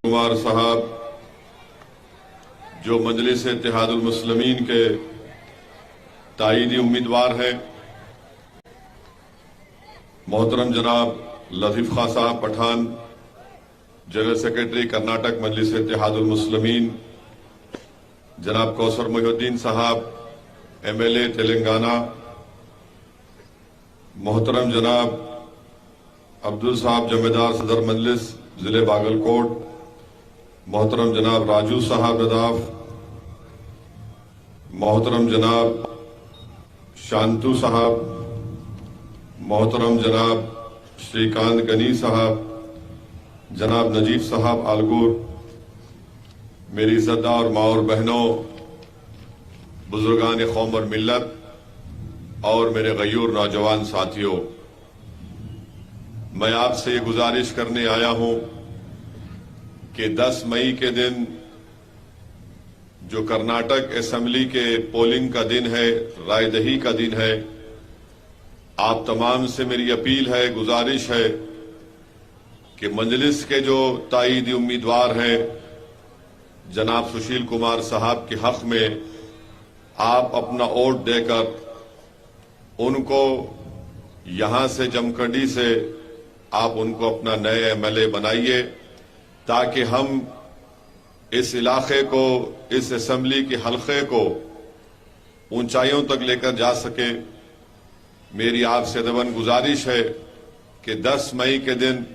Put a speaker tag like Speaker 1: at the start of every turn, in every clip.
Speaker 1: कुमार साहब जो मजलिस इत्तेहादुल मुस्लिमीन के ताईदी उम्मीदवार हैं, मोहतरम जनाब लतीफ खां साहब पठान जनरल सेक्रेटरी कर्नाटक मजलिस इत्तेहादुल मुस्लिमीन, जनाब कौसर मोहिउद्दीन साहब MLA तेलंगाना, मोहतरम जनाब अब्दुल साहब जमेदार सदर मजलिस जिले बागलकोट, मोहतरम जनाब राजू साहब नदाफ, मोहतरम जनाब शांतु साहब, मोहतरम जनाब श्रीकांत गनी साहब, जनाब नजीब साहब आलगूर, मेरी इज्जतदार माँ और बहनों, बुजुर्गान कौम और मिल्लत और मेरे गयूर नौजवान साथियों, मैं आपसे ये गुजारिश करने आया हूं कि 10 मई के दिन जो कर्नाटक असेंबली के पोलिंग का दिन है, रायदही का दिन है, आप तमाम से मेरी अपील है, गुजारिश है कि मजलिस के जो ताईदी उम्मीदवार हैं जनाब सुशील कुमार साहब के हक में आप अपना वोट देकर उनको यहां से जमखंडी से आप उनको अपना नए MLA बनाइए, ताकि हम इस इलाके को, इस असेंबली के हलके को ऊंचाइयों तक लेकर जा सके। मेरी आपसे दबन गुजारिश है कि 10 मई के दिन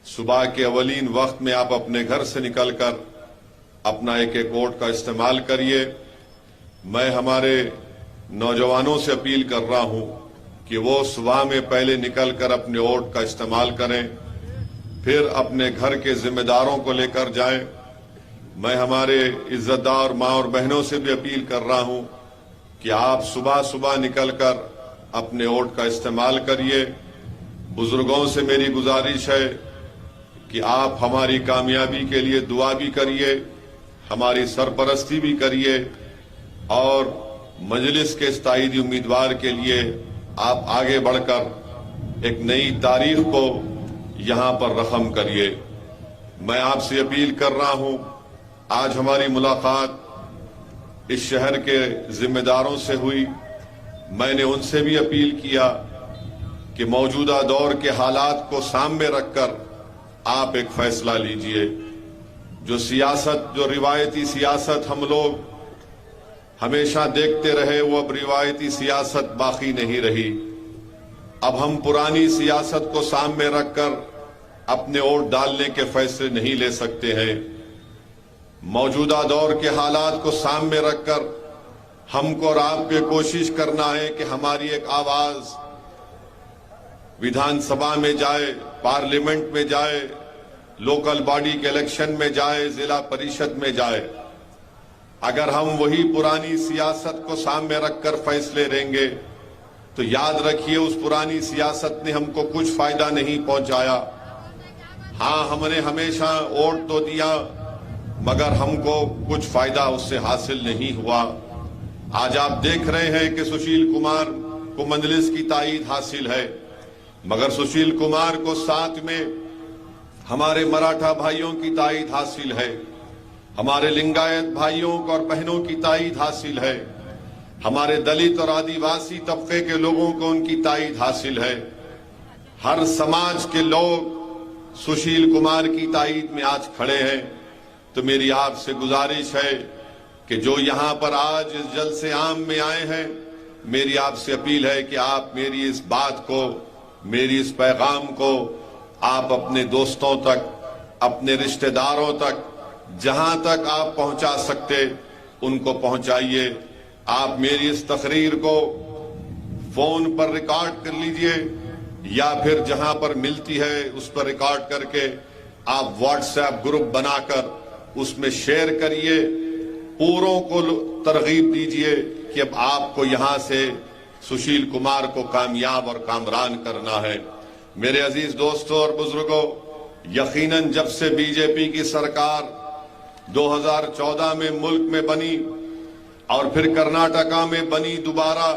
Speaker 1: सुबह के अवलीन वक्त में आप अपने घर से निकलकर अपना एक एक वोट का इस्तेमाल करिए। मैं हमारे नौजवानों से अपील कर रहा हूं कि वो सुबह में पहले निकलकर अपने वोट का इस्तेमाल करें, फिर अपने घर के जिम्मेदारों को लेकर जाएं। मैं हमारे इज्जतदार माँ और बहनों से भी अपील कर रहा हूं कि आप सुबह सुबह निकलकर अपने वोट का इस्तेमाल करिए। बुजुर्गों से मेरी गुजारिश है कि आप हमारी कामयाबी के लिए दुआ भी करिए, हमारी सरपरस्ती भी करिए और मजलिस के ताईदी उम्मीदवार के लिए आप आगे बढ़कर एक नई तारीख को यहां पर रकम करिए। मैं आपसे अपील कर रहा हूं, आज हमारी मुलाकात इस शहर के जिम्मेदारों से हुई। मैंने उनसे भी अपील किया कि मौजूदा दौर के हालात को सामने रखकर आप एक फैसला लीजिए। जो सियासत, जो रिवायती सियासत हम लोग हमेशा देखते रहे, वो अब रिवायती सियासत बाकी नहीं रही। अब हम पुरानी सियासत को सामने रखकर अपने वोट डालने के फैसले नहीं ले सकते हैं। मौजूदा दौर के हालात को सामने रखकर हमको और आपको कोशिश करना है कि हमारी एक आवाज विधानसभा में जाए, पार्लियामेंट में जाए, लोकल बॉडी के इलेक्शन में जाए, जिला परिषद में जाए। अगर हम वही पुरानी सियासत को सामने रखकर फैसले लेंगे तो याद रखिए उस पुरानी सियासत ने हमको कुछ फायदा नहीं पहुंचाया। हाँ, हमने हमेशा वोट तो दिया मगर हमको कुछ फायदा उससे हासिल नहीं हुआ। आज आप देख रहे हैं कि सुशील कुमार को मजलिस की ताईद हासिल है, मगर सुशील कुमार को साथ में हमारे मराठा भाइयों की ताईद हासिल है, हमारे लिंगायत भाइयों और बहनों की ताईद हासिल है, हमारे दलित और आदिवासी तबके के लोगों को उनकी ताईद हासिल है। हर समाज के लोग सुशील कुमार की ताईद में आज खड़े हैं। तो मेरी आपसे गुजारिश है कि जो यहां पर आज इस जलसे आम में आए हैं, मेरी आपसे अपील है कि आप मेरी इस बात को, मेरी इस पैगाम को आप अपने दोस्तों तक, अपने रिश्तेदारों तक, जहां तक आप पहुंचा सकते उनको पहुंचाइए। आप मेरी इस तकरीर को फोन पर रिकॉर्ड कर लीजिए या फिर जहां पर मिलती है उस पर रिकॉर्ड करके आप व्हाट्सएप ग्रुप बनाकर उसमें शेयर करिए। पूरों को तरगीब दीजिए कि अब आपको यहां से सुशील कुमार को कामयाब और कामरान करना है। मेरे अजीज दोस्तों और बुजुर्गों, यकीनन जब से बीजेपी की सरकार 2014 में मुल्क में बनी और फिर कर्नाटका में बनी दोबारा,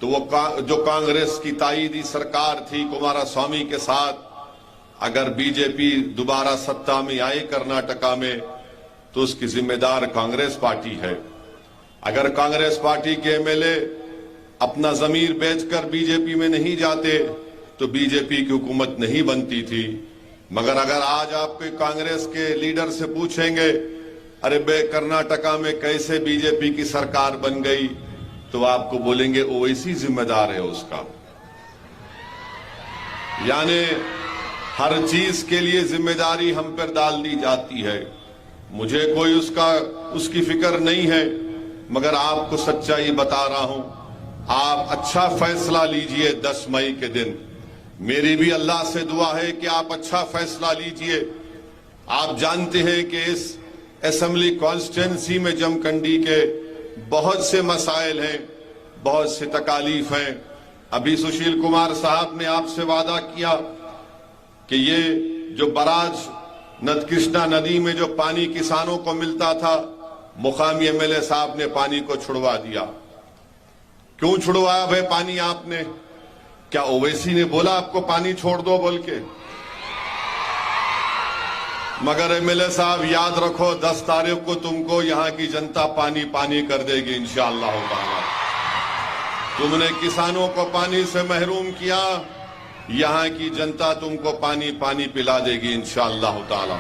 Speaker 1: तो वो जो कांग्रेस की ताईदी सरकार थी कुमारस्वामी के साथ, अगर बीजेपी दोबारा सत्ता में आई कर्नाटका में तो उसकी जिम्मेदार कांग्रेस पार्टी है। अगर कांग्रेस पार्टी के एमएलए अपना जमीर बेचकर बीजेपी में नहीं जाते तो बीजेपी की हुकूमत नहीं बनती थी। मगर अगर आज आप कोई कांग्रेस के लीडर से पूछेंगे, अरे बे कर्नाटका में कैसे बीजेपी की सरकार बन गई, तो आपको बोलेंगे ओवैसी जिम्मेदार है उसका। यानी हर चीज के लिए जिम्मेदारी हम पर डाल दी जाती है। मुझे कोई उसकी फिक्र नहीं है, मगर आपको सच्चाई बता रहा हूं। आप अच्छा फैसला लीजिए 10 मई के दिन। मेरी भी अल्लाह से दुआ है कि आप अच्छा फैसला लीजिए। आप जानते हैं कि इस असेंबली कॉन्स्टिट्यूंसी में जमखंडी के बहुत से मसाइल हैं, बहुत से तकालीफ हैं। अभी सुशील कुमार साहब ने आपसे वादा किया कि ये जो बराज कृष्णा नदी में जो पानी किसानों को मिलता था, मुकामी एमएलए साहब ने पानी को छुड़वा दिया। क्यों छुड़वाया भाई पानी आपने? क्या ओवैसी ने बोला आपको पानी छोड़ दो बोल के? मगर एमएलए साहब याद रखो, 10 तारीख को तुमको यहां की जनता पानी पानी कर देगी इंशाअल्लाह ताला। तुमने किसानों को पानी से महरूम किया, यहां की जनता तुमको पानी पानी पिला देगी इंशाअल्लाह ताला।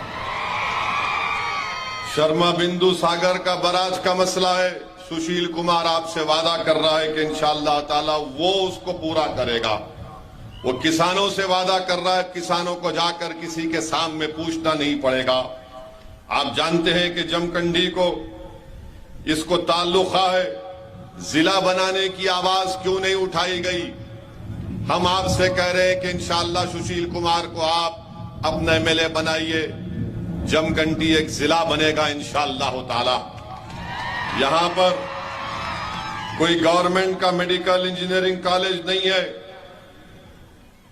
Speaker 1: शर्मा बिंदु सागर का बराज का मसला है, सुशील कुमार आपसे वादा कर रहा है कि इंशाअल्लाह ताला वो उसको पूरा करेगा। वो किसानों से वादा कर रहा है, किसानों को जाकर किसी के सामने पूछना नहीं पड़ेगा। आप जानते हैं कि जमखंडी को इसको ताल्लुका है, जिला बनाने की आवाज क्यों नहीं उठाई गई? हम आपसे कह रहे हैं कि इंशाअल्लाह सुशील कुमार को आप अपना एमएलए बनाइए, जमखंडी एक जिला बनेगा इंशाअल्लाह ताला। यहां पर कोई गवर्नमेंट का मेडिकल इंजीनियरिंग कॉलेज नहीं है।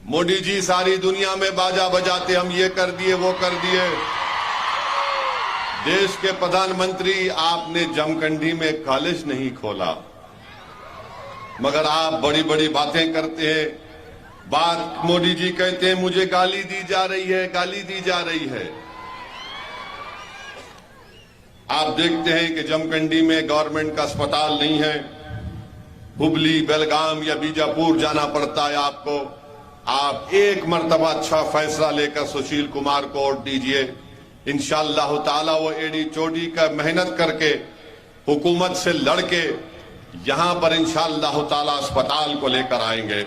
Speaker 1: मोदी जी सारी दुनिया में बाजा बजाते हम ये कर दिए वो कर दिए। देश के प्रधानमंत्री, आपने जमखंडी में कॉलेज नहीं खोला, मगर आप बड़ी बड़ी बातें करते हैं। बात मोदी जी कहते हैं मुझे गाली दी जा रही है, गाली दी जा रही है। आप देखते हैं कि जमखंडी में गवर्नमेंट का अस्पताल नहीं है, हुबली, बेलगाम या बीजापुर जाना पड़ता है आपको। आप एक मर्तबा अच्छा फैसला लेकर सुशील कुमार को वोट दीजिए, इंशाअल्लाह ताला वो एडी चोटी का मेहनत करके हुकूमत से लड़के यहां पर इंशाअल्लाह ताला अस्पताल को लेकर आएंगे।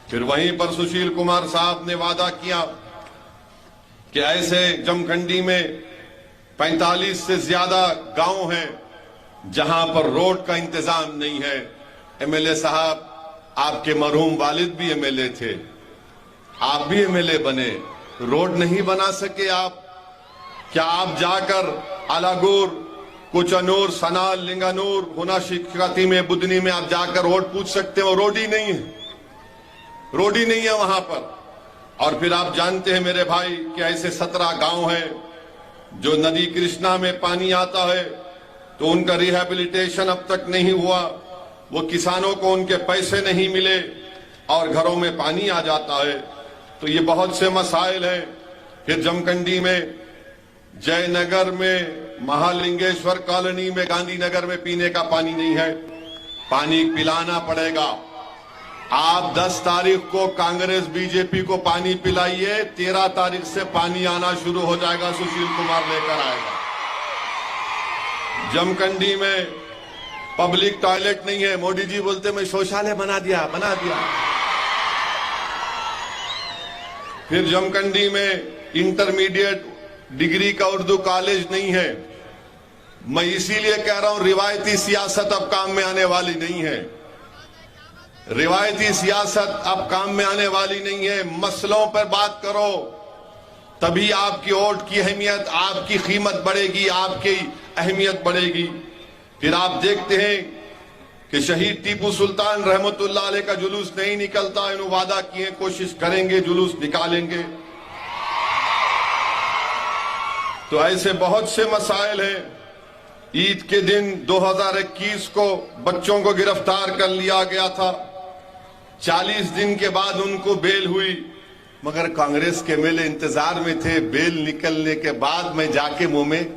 Speaker 1: फिर वहीं पर सुशील कुमार साहब ने वादा किया कि ऐसे जमखंडी में 45 से ज्यादा गांव हैं जहां पर रोड का इंतजाम नहीं है। एमएलए साहब, आपके मरहूम वालिद भी एमएलए थे, आप भी एमएलए बने, रोड नहीं बना सके आप? क्या आप जाकर अलागुर, कुचनूर, सनाल, लिंगानूर, हुना शिकाती में, बुदनी में आप जाकर रोड पूछ सकते हो? रोड ही नहीं है, रोड ही नहीं है वहां पर। और फिर आप जानते हैं मेरे भाई कि ऐसे 17 गांव हैं जो नदी कृष्णा में पानी आता है तो उनका रिहैबिलिटेशन अब तक नहीं हुआ। वो किसानों को उनके पैसे नहीं मिले और घरों में पानी आ जाता है। तो ये बहुत से मसाइल हैं। फिर जमखंडी में, जयनगर में, महालिंगेश्वर कॉलोनी में, गांधीनगर में पीने का पानी नहीं है, पानी पिलाना पड़ेगा। आप 10 तारीख को कांग्रेस बीजेपी को पानी पिलाइए, 13 तारीख से पानी आना शुरू हो जाएगा, सुशील कुमार लेकर आएगा। जमखंडी में पब्लिक टॉयलेट नहीं है, मोदी जी बोलते मैं शौचालय बना दिया। फिर जमखंडी में इंटरमीडिएट डिग्री का उर्दू कॉलेज नहीं है। मैं इसीलिए कह रहा हूं रिवायती सियासत अब काम में आने वाली नहीं है। रिवायती सियासत अब काम में आने वाली नहीं है। मसलों पर बात करो, तभी आपकी वोट की अहमियत, आपकी कीमत बढ़ेगी, आपकी अहमियत बढ़ेगी। फिर आप देखते हैं कि शहीद टीपू सुल्तान रहमतुल्लाह अलैह का जुलूस नहीं निकलता। इन्होंने वादा किए, कोशिश करेंगे, जुलूस निकालेंगे। तो ऐसे बहुत से मसाइल हैं। ईद के दिन 2021 को बच्चों को गिरफ्तार कर लिया गया था, 40 दिन के बाद उनको बेल हुई। मगर कांग्रेस के एमएलए इंतजार में थे, बेल निकलने के बाद मैं जाके मुंह में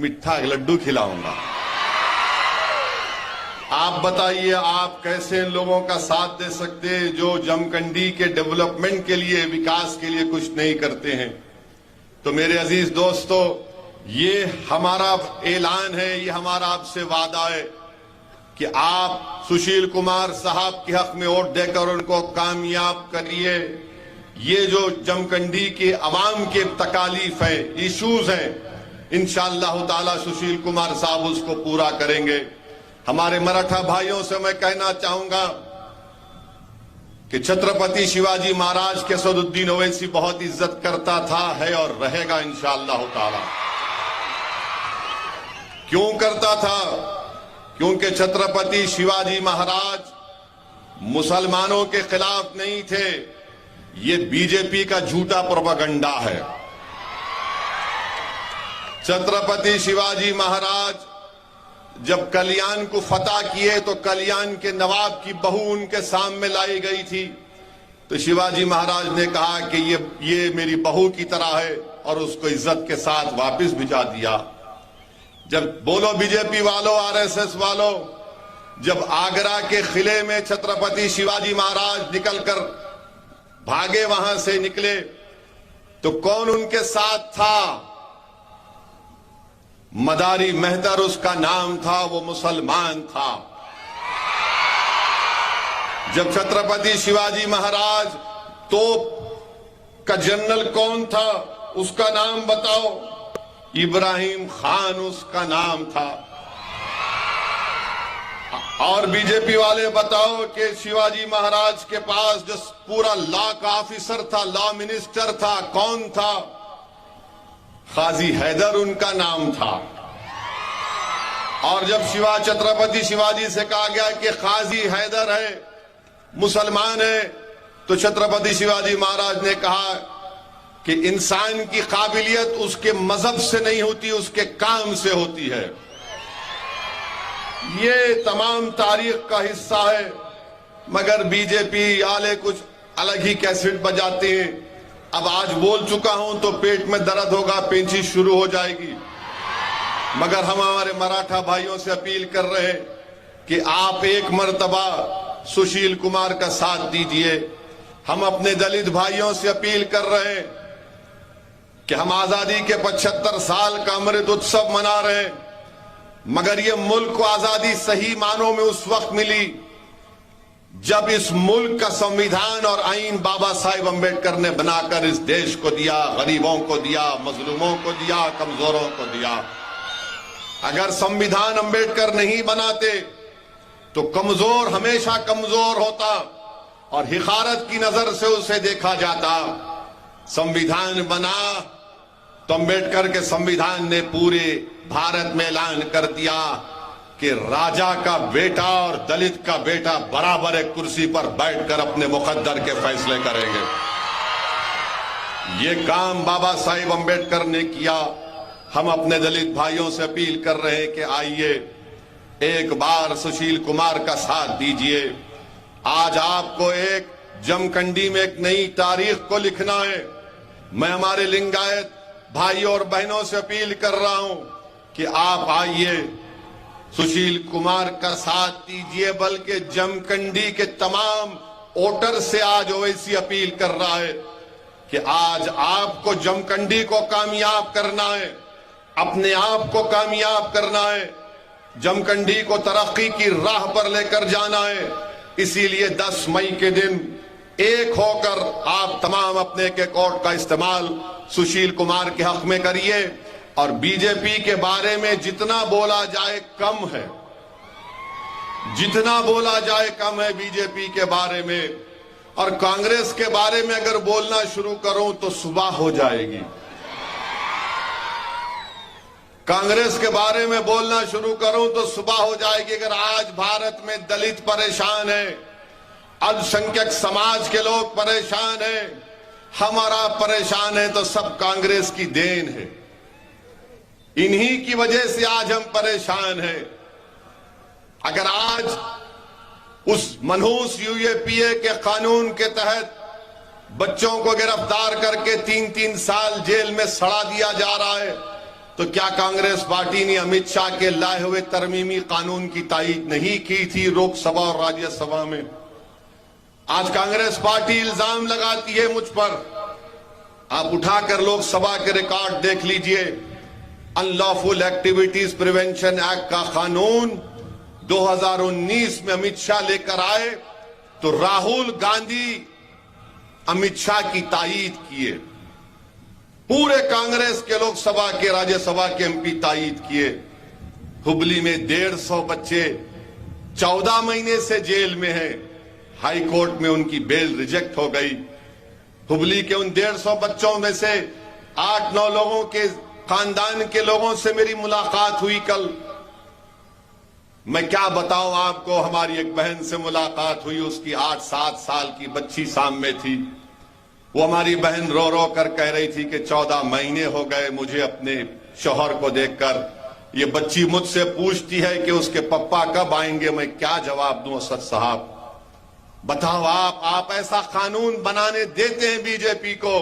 Speaker 1: मिठा लड्डू खिलाऊंगा। आप बताइए, आप कैसे इन लोगों का साथ दे सकते जो जमखंडी के डेवलपमेंट के लिए, विकास के लिए कुछ नहीं करते हैं। तो मेरे अजीज दोस्तों, ये हमारा ऐलान है, ये हमारा आपसे वादा है कि आप सुशील कुमार साहब के हक में वोट देकर उनको कामयाब करिए। ये जो जमखंडी के अवाम के तकालीफ है, इश्यूज हैं, इंशाअल्लाह ताला सुशील कुमार साहब उसको पूरा करेंगे। हमारे मराठा भाइयों से मैं कहना चाहूंगा कि छत्रपति शिवाजी महाराज के असदुद्दीन ओवैसी बहुत इज्जत करता था, है और रहेगा इंशाअल्लाह ताला। क्यों करता था? क्योंकि छत्रपति शिवाजी महाराज मुसलमानों के खिलाफ नहीं थे। ये बीजेपी का झूठा प्रोपेगेंडा है। छत्रपति शिवाजी महाराज जब कल्याण को फतह किए तो कल्याण के नवाब की बहू उनके सामने लाई गई थी, तो शिवाजी महाराज ने कहा कि ये मेरी बहू की तरह है और उसको इज्जत के साथ वापस भिजा दिया। जब बोलो बीजेपी वालों, आरएसएस वालों, जब आगरा के किले में छत्रपति शिवाजी महाराज निकलकर भागे, वहां से निकले, तो कौन उनके साथ था? मदारी मेहतर उसका नाम था, वो मुसलमान था। जब छत्रपति शिवाजी महाराज तोप का जनरल कौन था? उसका नाम बताओ। इब्राहिम खान उसका नाम था। और बीजेपी वाले बताओ कि शिवाजी महाराज के पास जो पूरा लॉ का ऑफिसर था, लॉ मिनिस्टर था, कौन था? खाजी हैदर उनका नाम था। और जब छत्रपति शिवाजी से कहा गया कि खाजी हैदर है, मुसलमान है, तो छत्रपति शिवाजी महाराज ने कहा कि इंसान की काबिलियत उसके मजहब से नहीं होती, उसके काम से होती है। ये तमाम तारीख का हिस्सा है, मगर बीजेपी वाले कुछ अलग ही कैसेट बजाते हैं। अब आज बोल चुका हूं तो पेट में दर्द होगा, पेंचिश शुरू हो जाएगी। मगर हम हमारे मराठा भाइयों से अपील कर रहे हैं कि आप एक मर्तबा सुशील कुमार का साथ दीजिए। हम अपने दलित भाइयों से अपील कर रहे हैं कि हम आजादी के 75 साल का अमृत उत्सव मना रहे हैं, मगर ये मुल्क को आजादी सही मानों में उस वक्त मिली जब इस मुल्क का संविधान और आईन बाबा साहेब अम्बेडकर ने बनाकर इस देश को दिया, गरीबों को दिया, मजलूमों को दिया, कमजोरों को दिया। अगर संविधान अम्बेडकर नहीं बनाते तो कमजोर हमेशा कमजोर होता और हिकारत की नजर से उसे देखा जाता। संविधान बना तो अम्बेडकर के संविधान ने पूरे भारत में ऐलान कर दिया कि राजा का बेटा और दलित का बेटा बराबर एक कुर्सी पर बैठकर अपने मुकद्दर के फैसले करेंगे। ये काम बाबा साहिब अम्बेडकर ने किया। हम अपने दलित भाइयों से अपील कर रहे हैं कि आइए एक बार सुशील कुमार का साथ दीजिए। आज आपको एक जमखंडी में एक नई तारीख को लिखना है। मैं हमारे लिंगायत भाइयों और बहनों से अपील कर रहा हूं कि आप आइए, सुशील कुमार का साथ दीजिए। बल्कि जमखंडी के तमाम वोटर से आज ओवैसी अपील कर रहा है कि आज आपको जमखंडी को कामयाब करना है, अपने आप को कामयाब करना है, जमखंडी को तरक्की की राह पर लेकर जाना है। इसीलिए 10 मई के दिन एक होकर आप तमाम अपने एक वोट का इस्तेमाल सुशील कुमार के हक में करिए। और बीजेपी के बारे में जितना बोला जाए कम है, जितना बोला जाए कम है बीजेपी के बारे में। और कांग्रेस के बारे में अगर बोलना शुरू करूं तो सुबह हो जाएगी। कांग्रेस के बारे में बोलना शुरू करूं तो सुबह हो जाएगी। अगर आज भारत में दलित परेशान है, अल्पसंख्यक समाज के लोग परेशान हैं, हमारा परेशान है, तो सब कांग्रेस की देन है। इन्हीं की वजह से आज हम परेशान हैं। अगर आज उस मनहूस यूएपीए के कानून के तहत बच्चों को गिरफ्तार करके 3-3 साल जेल में सड़ा दिया जा रहा है, तो क्या कांग्रेस पार्टी ने अमित शाह के लाए हुए तरमीमी कानून की तायीद नहीं की थी लोकसभा और राज्यसभा में? आज कांग्रेस पार्टी इल्जाम लगाती है मुझ पर। आप उठाकर लोकसभा के रिकॉर्ड देख लीजिए। अनलॉफुल एक्टिविटीज प्रिवेंशन एक्ट का कानून 2019 में अमित शाह लेकर आए तो राहुल गांधी अमित शाह की तायीद किए, पूरे कांग्रेस के लोकसभा के राज्यसभा के एमपी तायीद किए। हुबली में 150 बच्चे 14 महीने से जेल में हैं, हाई कोर्ट में उनकी बेल रिजेक्ट हो गई। हुबली के उन 150 बच्चों में से 8-9 लोगों के खानदान के लोगों से मेरी मुलाकात हुई कल। मैं क्या बताऊं आपको, हमारी एक बहन से मुलाकात हुई, उसकी 8-7 साल की बच्ची सामने थी। वो हमारी बहन रो रो कर कह रही थी कि 14 महीने हो गए मुझे अपने शौहर को देखकर। ये बच्ची मुझसे पूछती है कि उसके पप्पा कब आएंगे। मैं क्या जवाब दूं असद साहब? बताओ आप ऐसा कानून बनाने देते हैं बीजेपी को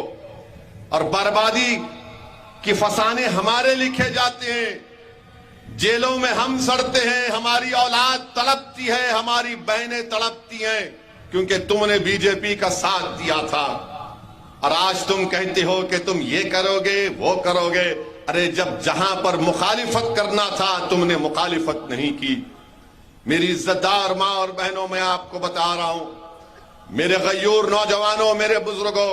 Speaker 1: और बर्बादी की फसाने हमारे लिखे जाते हैं। जेलों में हम सड़ते हैं, हमारी औलाद तड़पती है, हमारी बहनें तड़पती हैं, क्योंकि तुमने बीजेपी का साथ दिया था। और आज तुम कहते हो कि तुम ये करोगे वो करोगे। अरे जब जहां पर मुखालिफत करना था तुमने मुखालिफत नहीं की। मेरी इज्जतदार मां और बहनों, मैं आपको बता रहा हूं, मेरे गयूर नौजवानों, मेरे बुजुर्गों,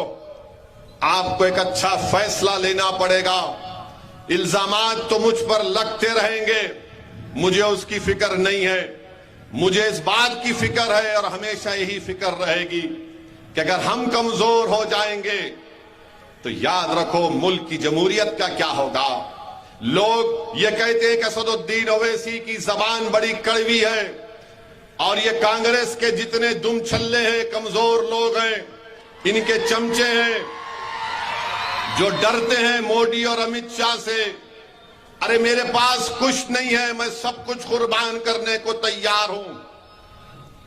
Speaker 1: आपको एक अच्छा फैसला लेना पड़ेगा। इल्जामात तो मुझ पर लगते रहेंगे, मुझे उसकी फिक्र नहीं है। मुझे इस बात की फिक्र है और हमेशा यही फिक्र रहेगी कि अगर हम कमजोर हो जाएंगे तो याद रखो मुल्क की जमहूरियत का क्या होगा। लोग ये कहते हैं कि असदुद्दीन ओवैसी की जबान बड़ी कड़वी है और ये कांग्रेस के जितने दुम छल्ले हैं, कमजोर लोग हैं, इनके चमचे हैं जो डरते हैं मोदी और अमित शाह से। अरे मेरे पास कुछ नहीं है, मैं सब कुछ कुर्बान करने को तैयार हूं।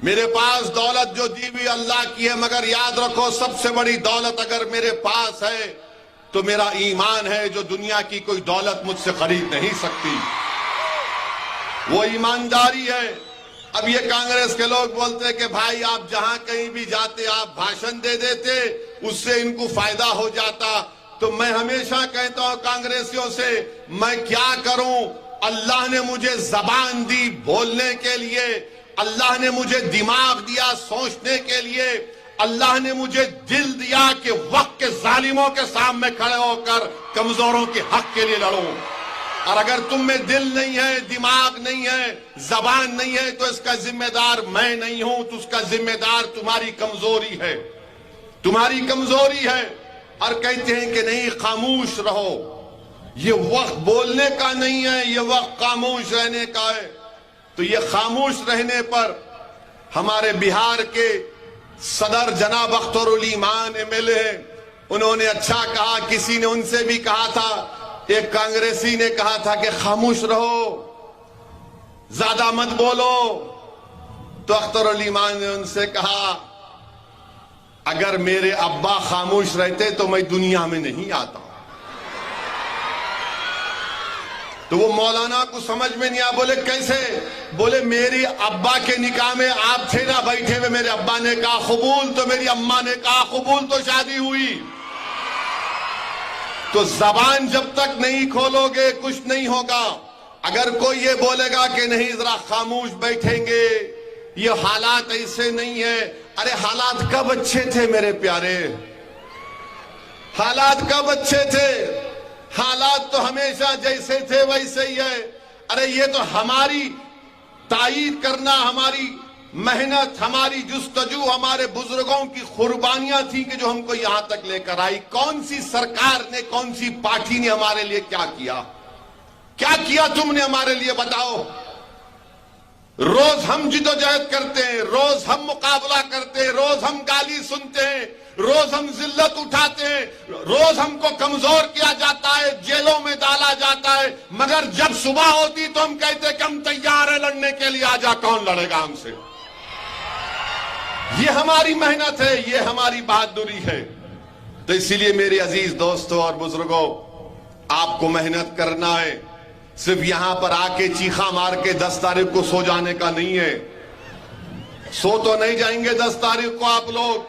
Speaker 1: मेरे पास दौलत जो दी हुई अल्लाह की है, मगर याद रखो सबसे बड़ी दौलत अगर मेरे पास है तो मेरा ईमान है, जो दुनिया की कोई दौलत मुझसे खरीद नहीं सकती। वो ईमानदारी है। अब ये कांग्रेस के लोग बोलते हैं कि भाई आप जहां कहीं भी जाते आप भाषण दे देते, उससे इनको फायदा हो जाता। तो मैं हमेशा कहता हूं कांग्रेसियों से, मैं क्या करूं? अल्लाह ने मुझे जबान दी बोलने के लिए, अल्लाह ने मुझे दिमाग दिया सोचने के लिए, अल्लाह ने मुझे दिल दिया कि वक्त के जालिमों के सामने खड़े होकर कमजोरों के हक के लिए लड़ूं। और अगर तुम में दिल नहीं है, दिमाग नहीं है, जबान नहीं है, तो इसका जिम्मेदार मैं नहीं हूं, तो उसका जिम्मेदार तुम्हारी कमजोरी है, तुम्हारी कमजोरी है। और कहते हैं कि नहीं खामोश रहो, ये वक्त बोलने का नहीं है, ये वक्त खामोश रहने का है। तो ये खामोश रहने पर हमारे बिहार के सदर जनाब अख्तरुल ईमान एमएलए हैं, उन्होंने अच्छा कहा। किसी ने उनसे भी कहा था, एक कांग्रेसी ने कहा था कि खामोश रहो, ज्यादा मत बोलो। तो अख्तरुल ईमान ने उनसे कहा, अगर मेरे अब्बा खामोश रहते तो मैं दुनिया में नहीं आता। तो वो मौलाना को समझ में नहीं आया, बोले कैसे? बोले मेरी अब्बा के निकाह में आप थे ना बैठे हुए, मेरे अब्बा ने कहा कबूल तो मेरी अम्मा ने कहा कबूल, तो शादी हुई। तो जबान जब तक नहीं खोलोगे कुछ नहीं होगा। अगर कोई ये बोलेगा कि नहीं जरा खामोश बैठेंगे, ये हालात ऐसे नहीं है। अरे हालात कब अच्छे थे मेरे प्यारे? हालात कब अच्छे थे? हालात तो हमेशा जैसे थे वैसे ही है। अरे ये तो हमारी तायीद करना, हमारी मेहनत, हमारी जुस्तजू, हमारे बुजुर्गों की कुर्बानियां थी कि जो हमको यहां तक लेकर आई। कौन सी सरकार ने, कौन सी पार्टी ने हमारे लिए क्या किया? क्या किया तुमने हमारे लिए बताओ? रोज हम जिदोजहद करते हैं, रोज हम मुकाबला करते हैं, रोज हम गाली सुनते हैं, रोज हम जिल्लत उठाते हैं, रोज हमको कमजोर किया जाता है, जेलों में डाला जाता है। मगर जब सुबह होती तो हम कहते कि हम तैयार है लड़ने के लिए, आजा कौन लड़ेगा हमसे? ये हमारी मेहनत है, ये हमारी बहादुरी है। तो इसीलिए मेरे अजीज दोस्तों और बुजुर्गों, आपको मेहनत करना है। सिर्फ यहां पर आके चीखा मार के 10 तारीख को सो जाने का नहीं है। सो तो नहीं जाएंगे 10 तारीख को आप लोग।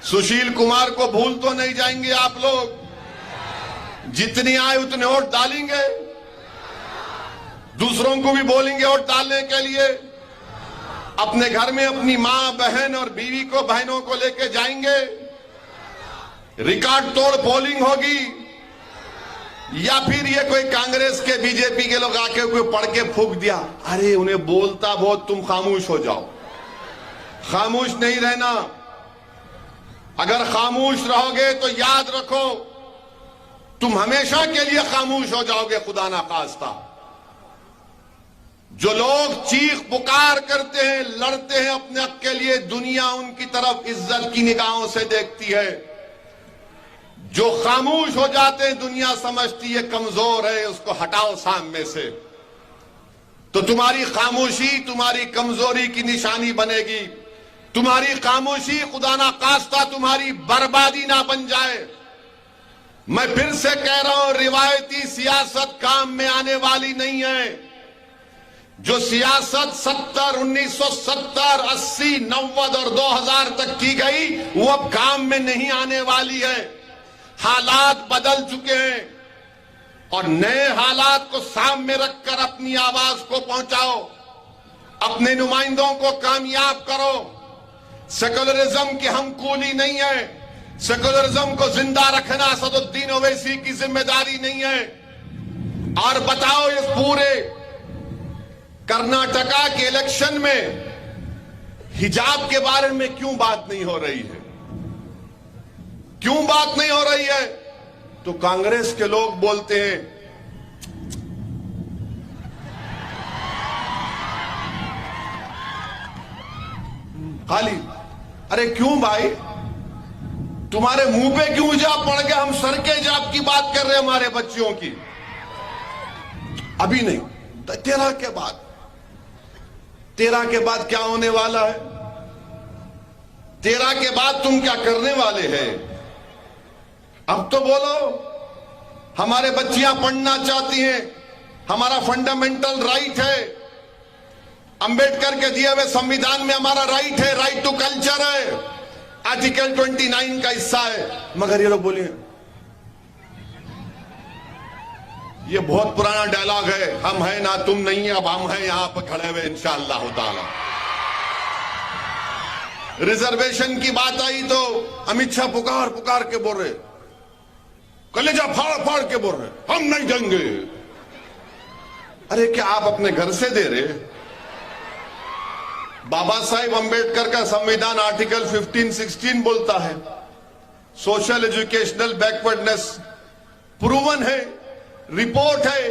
Speaker 1: सुशील कुमार को भूल तो नहीं जाएंगे आप लोग। जितनी आए उतने वोट डालेंगे, दूसरों को भी बोलेंगे वोट डालने के लिए। अपने घर में अपनी मां, बहन और बीवी को, बहनों को लेके जाएंगे। रिकॉर्ड तोड़ पोलिंग होगी, या फिर ये कोई कांग्रेस के, बीजेपी के लोग आके कोई पढ़ के फूंक दिया, अरे उन्हें बोलता बहुत, तुम खामोश हो जाओ। खामोश नहीं रहना। अगर खामोश रहोगे तो याद रखो, तुम हमेशा के लिए खामोश हो जाओगे, खुदा ना खास्ता। जो लोग चीख पुकार करते हैं, लड़ते हैं अपने हक के लिए, दुनिया उनकी तरफ इज्जत की निगाहों से देखती है। जो खामोश हो जाते हैं, दुनिया समझती है कमजोर है, उसको हटाओ सामने से। तो तुम्हारी खामोशी तुम्हारी कमजोरी की निशानी बनेगी। तुम्हारी खामोशी खुदा ना खास्ता तुम्हारी बर्बादी ना बन जाए। मैं फिर से कह रहा हूं, रिवायती सियासत काम में आने वाली नहीं है। जो सियासत 1970, 80, 90 और 2000 तक की गई, वो अब काम में नहीं आने वाली है। हालात बदल चुके हैं और नए हालात को सामने रखकर अपनी आवाज को पहुंचाओ, अपने नुमाइंदों को कामयाब करो। सेकुलरिज्म की हम कूली नहीं है। सेकुलरिज्म को जिंदा रखना असदुद्दीन ओवैसी की जिम्मेदारी नहीं है। और बताओ, इस पूरे कर्नाटका के इलेक्शन में हिजाब के बारे में क्यों बात नहीं हो रही है? क्यों बात नहीं हो रही है? तो कांग्रेस के लोग बोलते हैं खाली, अरे क्यों भाई, तुम्हारे मुंह पे क्यों हिजाब पड़ गया? हम सर के हिजाब की बात कर रहे हैं, हमारे बच्चियों की। अभी नहीं, 13 के बाद। 13 के बाद क्या होने वाला है? 13 के बाद तुम क्या करने वाले हैं? अब तो बोलो। हमारे बच्चियां पढ़ना चाहती हैं, हमारा फंडामेंटल राइट है। अंबेडकर के दिए हुए संविधान में हमारा राइट है, राइट टू कल्चर है, आर्टिकल 29 का हिस्सा है। मगर ये लोग बोलिए, ये बहुत पुराना डायलॉग है, हम हैं ना तुम नहीं है, अब हम हैं यहां पर खड़े हुए इंशाअल्लाह ताला। रिजर्वेशन की बात आई तो अमित शाह पुकार पुकार के बोल रहे, कलेजा फाड़ फाड़ के बोल रहे, हम नहीं देंगे। अरे क्या आप अपने घर से दे रहे? बाबा साहेब अंबेडकर का संविधान आर्टिकल 15-16 बोलता है, सोशल एजुकेशनल बैकवर्डनेस प्रूवन है, रिपोर्ट है।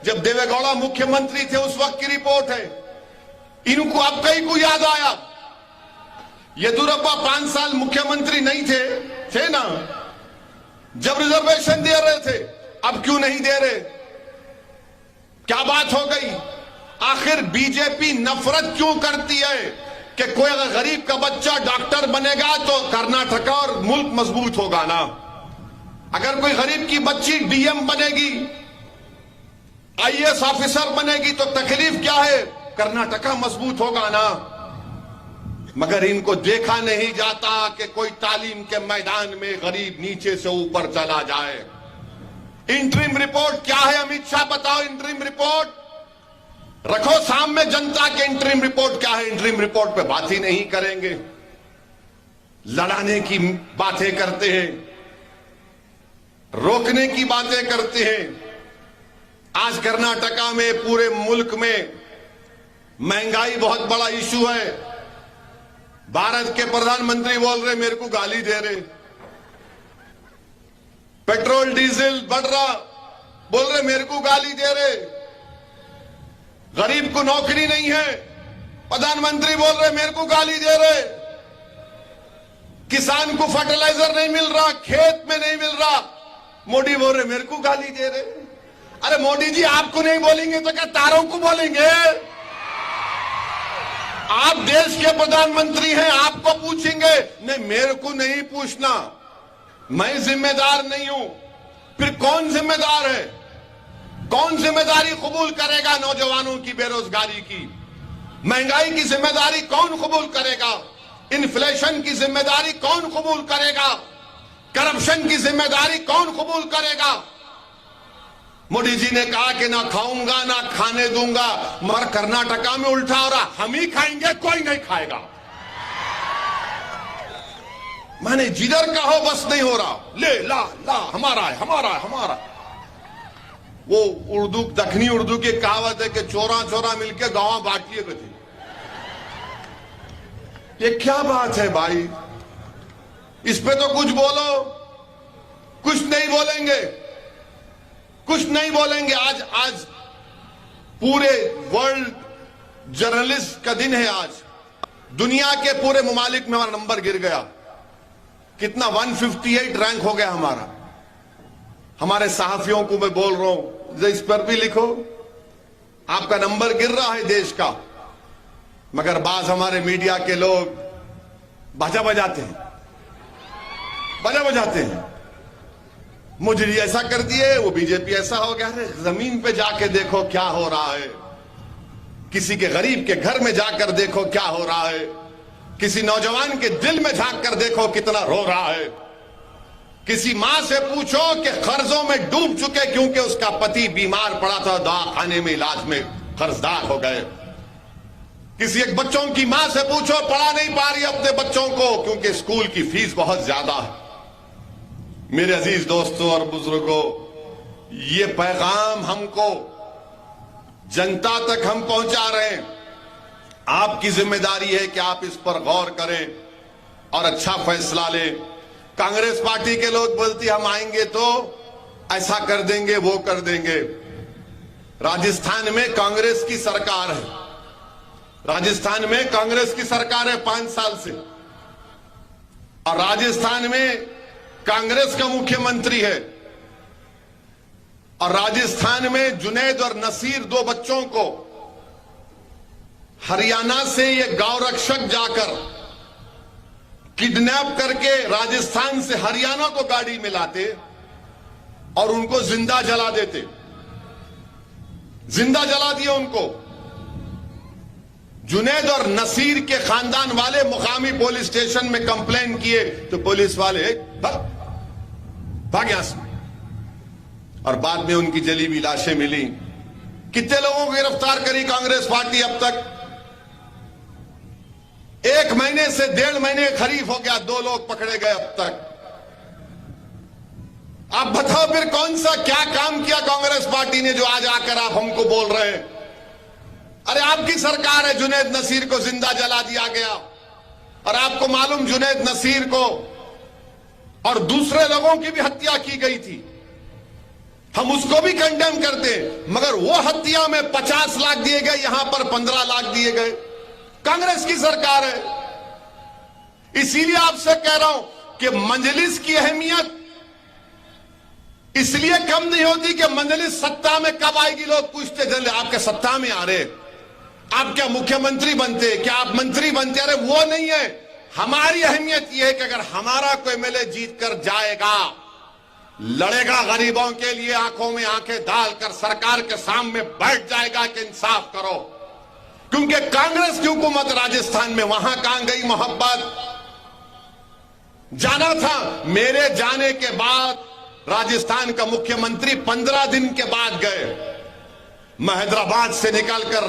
Speaker 1: जब देवेगौड़ा मुख्यमंत्री थे उस वक्त की रिपोर्ट है। इनको अब कहीं को याद आया? येदुरप्पा 5 साल मुख्यमंत्री नहीं थे ना, जब रिजर्वेशन दे रहे थे, अब क्यों नहीं दे रहे? क्या बात हो गई? आखिर बीजेपी नफरत क्यों करती है कि कोई अगर गरीब का बच्चा डॉक्टर बनेगा तो कर्नाटका और मुल्क मजबूत होगा ना। अगर कोई गरीब की बच्ची डीएम बनेगी, आईएएस ऑफिसर बनेगी तो तकलीफ क्या है? कर्नाटका मजबूत होगा ना। मगर इनको देखा नहीं जाता कि कोई तालीम के मैदान में गरीब नीचे से ऊपर चला जाए। इंटरिम रिपोर्ट क्या है? अमित शाह बताओ, इंटरिम रिपोर्ट रखो सामने जनता के। इंटरिम रिपोर्ट क्या है? इंटरिम रिपोर्ट पे बात ही नहीं करेंगे, लड़ाने की बातें करते हैं, रोकने की बातें करते हैं। आज कर्नाटका में, पूरे मुल्क में महंगाई बहुत बड़ा इशू है। भारत के प्रधानमंत्री बोल रहे मेरे को गाली दे रहे, पेट्रोल डीजल बढ़ रहा, बोल रहे मेरे को गाली दे रहे, गरीब को नौकरी नहीं है, प्रधानमंत्री बोल रहे मेरे को गाली दे रहे, किसान को फर्टिलाइजर नहीं मिल रहा, खेत में नहीं मिल रहा, मोदी बोल रहे मेरे को गाली दे रहे। अरे मोदी जी आपको नहीं बोलेंगे तो क्या तारों को बोलेंगे? आप देश के प्रधानमंत्री हैं, आपको पूछेंगे। नहीं, मेरे को नहीं पूछना, मैं जिम्मेदार नहीं हूं। फिर कौन जिम्मेदार है? कौन जिम्मेदारी कबूल करेगा? नौजवानों की बेरोजगारी की, महंगाई की जिम्मेदारी कौन कबूल करेगा? इन्फ्लेशन की जिम्मेदारी कौन कबूल करेगा? करप्शन की जिम्मेदारी कौन कबूल करेगा? मोदी जी ने कहा कि ना खाऊंगा ना खाने दूंगा, मगर कर्नाटका में उल्टा हो रहा, हम ही खाएंगे, कोई नहीं खाएगा। माने जिधर का हो बस नहीं हो रहा, ले ला ला, हमारा है हमारा है हमारा। वो उर्दू, दक्षिणी उर्दू की कहावत है कि चोरा चोरा मिलके गांव बांट लिए गए। ये क्या बात है भाई? इस पे तो कुछ बोलो। कुछ नहीं बोलेंगे, कुछ नहीं बोलेंगे। आज पूरे वर्ल्ड जर्नलिस्ट का दिन है। आज दुनिया के पूरे ममालिक में हमारा नंबर गिर गया। कितना? 158 रैंक हो गया हमारा। हमारे सहाफियों को मैं बोल रहा हूं, इस पर भी लिखो, आपका नंबर गिर रहा है देश का। मगर बाज हमारे मीडिया के लोग बाजा बजाते हैं, बाजा बजाते हैं। मुझे ऐसा कर दिए, वो बीजेपी ऐसा हो गया। अरे जमीन पे जाके देखो क्या हो रहा है। किसी के गरीब के घर में जाकर देखो क्या हो रहा है। किसी नौजवान के दिल में झांक कर देखो कितना रो रहा है। किसी मां से पूछो कि कर्जों में डूब चुके क्योंकि उसका पति बीमार पड़ा था, दवाखाने में इलाज में कर्जदार हो गए। किसी एक बच्चों की मां से पूछो, पढ़ा नहीं पा रही अपने बच्चों को क्योंकि स्कूल की फीस बहुत ज्यादा है। मेरे अजीज दोस्तों और बुजुर्गों, ये पैगाम हमको जनता तक हम पहुंचा रहे हैं। आपकी जिम्मेदारी है कि आप इस पर गौर करें और अच्छा फैसला लें। कांग्रेस पार्टी के लोग बोलते हम आएंगे तो ऐसा कर देंगे, वो कर देंगे। राजस्थान में कांग्रेस की सरकार है, राजस्थान में कांग्रेस की सरकार है 5 साल से, और राजस्थान में कांग्रेस का मुख्यमंत्री है। और राजस्थान में जुनैद और नसीर, 2 बच्चों को हरियाणा से ये गौ रक्षक जाकर किडनैप करके राजस्थान से हरियाणा को गाड़ी में लाते और उनको जिंदा जला देते। जिंदा जला दिया उनको। जुनैद और नसीर के खानदान वाले मुकामी पुलिस स्टेशन में कंप्लेन किए तो पुलिस वाले भाग यहां से, और बाद में उनकी जली हुई लाशें मिली। कितने लोगों को गिरफ्तार करी कांग्रेस पार्टी अब तक? 1 महीने से 1.5 महीने करीब हो गया, 2 लोग पकड़े गए अब तक। आप बताओ फिर कौन सा क्या काम किया कांग्रेस पार्टी ने जो आज आकर आप हमको बोल रहे हैं? अरे आपकी सरकार है, जुनैद नसीर को जिंदा जला दिया गया। और आपको मालूम जुनैद नसीर को और दूसरे लोगों की भी हत्या की गई थी। हम उसको भी कंडेम करते, मगर वो हत्या में 50 लाख दिए गए, यहां पर 15 लाख दिए गए। कांग्रेस की सरकार है। इसीलिए आपसे कह रहा हूं कि मजलिस की अहमियत इसलिए कम नहीं होती कि मजलिस सत्ता में कब आएगी। लोग पूछते जल्दी आपके सत्ता में आ रहे, आप क्या मुख्यमंत्री बनते, क्या आप मंत्री बनते? अरे वो नहीं है। हमारी अहमियत यह है कि अगर हमारा कोई एमएलए जीत कर जाएगा, लड़ेगा गरीबों के लिए, आंखों में आंखें डालकर सरकार के सामने बैठ जाएगा कि इंसाफ करो। क्योंकि कांग्रेस की हुकूमत राजस्थान में वहां कहां गई मोहब्बत? जाना था। मेरे जाने के बाद राजस्थान का मुख्यमंत्री 15 दिन के बाद गए। मैं हैदराबाद से निकलकर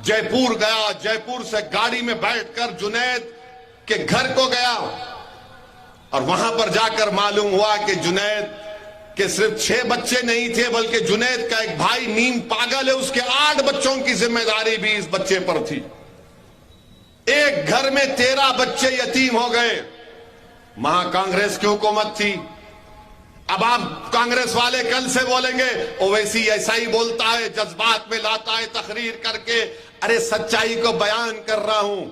Speaker 1: जयपुर गया, जयपुर से गाड़ी में बैठकर जुनैद के घर को गया, और वहां पर जाकर मालूम हुआ कि जुनैद के सिर्फ 6 बच्चे नहीं थे, बल्कि जुनैद का एक भाई नीम पागल है, उसके 8 बच्चों की जिम्मेदारी भी इस बच्चे पर थी। एक घर में 13 बच्चे यतीम हो गए। वहां कांग्रेस की हुकूमत थी। अब आप कांग्रेस वाले कल से बोलेंगे ओवैसी ऐसा ही बोलता है, जज्बात में लाता है तकरीर करके। अरे सच्चाई को बयान कर रहा हूं।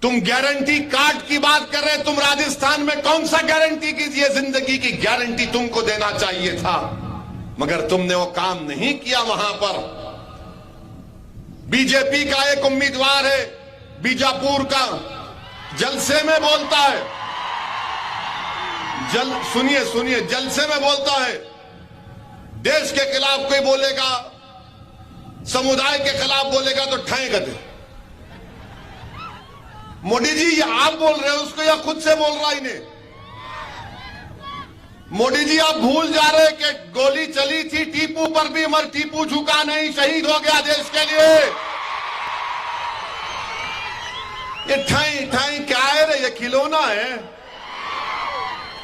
Speaker 1: तुम गारंटी कार्ड की बात कर रहे, तुम राजस्थान में कौन सा गारंटी कीजिए? जिंदगी की गारंटी तुमको देना चाहिए था, मगर तुमने वो काम नहीं किया। वहां पर बीजेपी का एक उम्मीदवार है बीजापुर का, जलसे में बोलता है, सुनिए जलसे में बोलता है, देश के खिलाफ कोई बोलेगा, समुदाय के खिलाफ बोलेगा तो ठाएगा दे। मोदी जी ये आप बोल रहे हो उसको या खुद से बोल रहा इन्हें? मोदी जी आप भूल जा रहे कि गोली चली थी टीपू पर भी, मगर टीपू झुका नहीं, शहीद हो गया देश के लिए। ये ठाई ठाई क्या है रे? ये खिलौना है?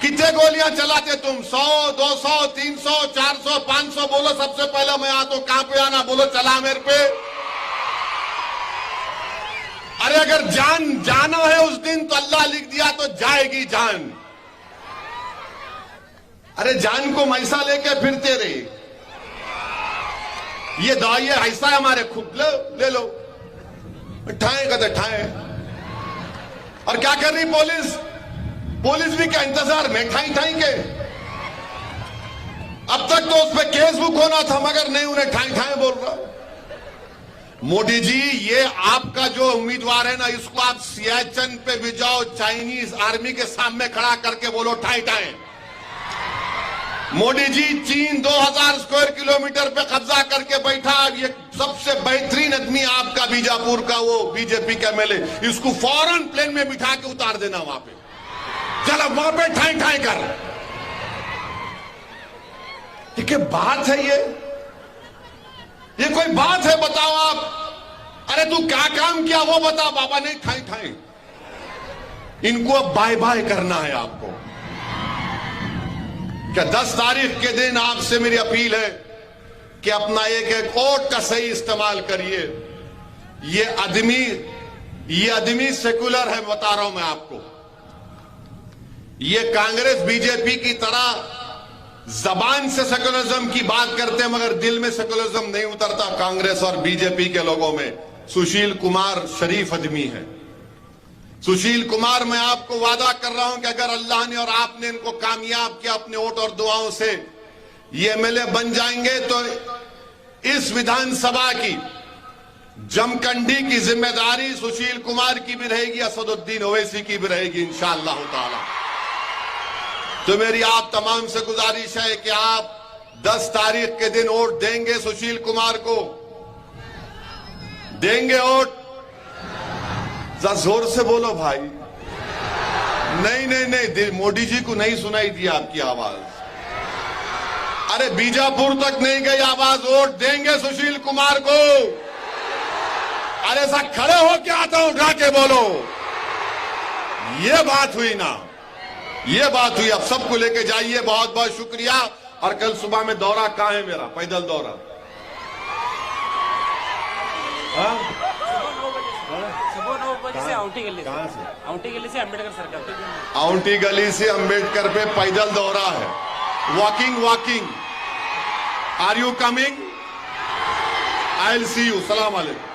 Speaker 1: कितने गोलियां चलाते तुम? 100, 200, 300, 400, 500 बोलो। सबसे पहले मैं आता हूं, कहां पे आना बोलो, चला मेरे पे। अरे अगर जान जाना है उस दिन तो अल्लाह लिख दिया तो जाएगी जान। अरे जान को मैसा लेके फिरते रहे, ये दाइए ऐसा है हमारे, खुद ले लो, ठाए कहते ठाए। और क्या कर रही पुलिस? पुलिस भी क्या इंतजार में ठाई ठाई के? अब तक तो उस पर केस बुक होना था, मगर नहीं, उन्हें ठाई ठाई बोल रहा। मोदी जी ये आपका जो उम्मीदवार है ना, इसको आप सियाचिन पे भी जाओ, चाइनीज आर्मी के सामने खड़ा करके बोलो ठाई ठाई। मोदी जी चीन 2000 स्क्वायर किलोमीटर पे कब्जा करके बैठा, ये सबसे बेहतरीन आदमी आपका बीजापुर का वो बीजेपी का एमएलए, इसको फौरन प्लेन में बिठा के उतार देना वहां पे, चलो वहां पे ठाई ठाई कर। ठीक है, बात है ये कोई बात है? बताओ आप। अरे तू क्या काम किया वो बता। बाबा नहीं, ठाई ठाई। इनको अब बाय बाय करना है आपको। क्या 10 तारीख के दिन आपसे मेरी अपील है कि अपना एक वोट का सही इस्तेमाल करिए। ये आदमी सेकुलर है, बता रहा हूं मैं आपको। ये कांग्रेस बीजेपी की तरह जबान से सेकुलरिज्म की बात करते हैं, मगर दिल में सेकुलरिज्म नहीं उतरता कांग्रेस और बीजेपी के लोगों में। सुशील कुमार शरीफ आदमी है। सुशील कुमार, मैं आपको वादा कर रहा हूं कि अगर अल्लाह ने और आपने इनको कामयाब किया अपने वोट और दुआओं से, ये एमएलए बन जाएंगे तो इस विधानसभा की जमखंडी की जिम्मेदारी सुशील कुमार की भी रहेगी, असदुद्दीन ओवैसी की भी रहेगी इंशाअल्लाह ताला। तो मेरी आप तमाम से गुजारिश है कि आप 10 तारीख के दिन वोट देंगे सुशील कुमार को, देंगे वोट? जरा जोर से बोलो भाई। नहीं, मोदी जी को नहीं सुनाई दी आपकी आवाज। अरे बीजापुर तक नहीं गई आवाज। वोट देंगे सुशील कुमार को? अरे ऐसा खड़े हो के आता हूं, उठा के बोलो। ये बात हुई ना, ये बात हुई। अब सबको लेके जाइए। बहुत बहुत शुक्रिया। और कल सुबह में दौरा कहां है मेरा? पैदल दौरा।
Speaker 2: सुबह 9 बजे से औंटी गली से, औंटी गली से अम्बेडकर सर्कल,
Speaker 1: औंटी गली से अम्बेडकर पे पैदल दौरा है। Walking. Are you coming? I will see you. सलाम अलैकुम।